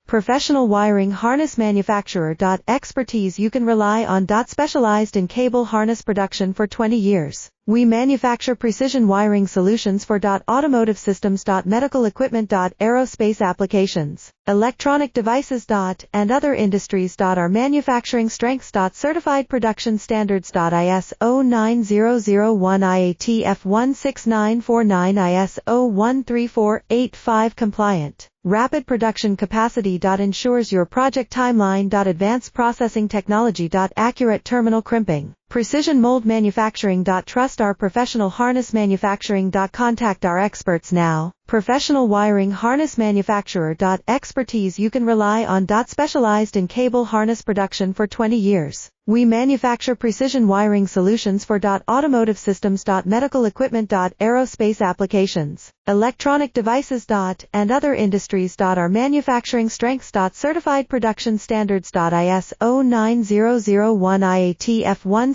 Professional wiring harness manufacturer. Expertise you can rely on. Specialized in cable harness production for 20 years. We manufacture precision wiring solutions for automotive systems, medical equipment, aerospace applications, electronic devices, and other industries. Our manufacturing strengths. Certified production standards. ISO 9001 IATF 16949 ISO 13485 compliant. Rapid production capacity. Ensures your project timeline. Advanced processing technology. Accurate terminal crimping. Precision mold manufacturing. Trust our professional harness manufacturing. Contact our experts now. Professional wiring harness manufacturer. Expertise you can rely on. Specialized in cable harness production for 20 years. We manufacture precision wiring solutions for automotive systems, medical equipment, aerospace applications, electronic devices, and other industries. Our manufacturing strengths. Certified production standards. ISO 9001 IATF 1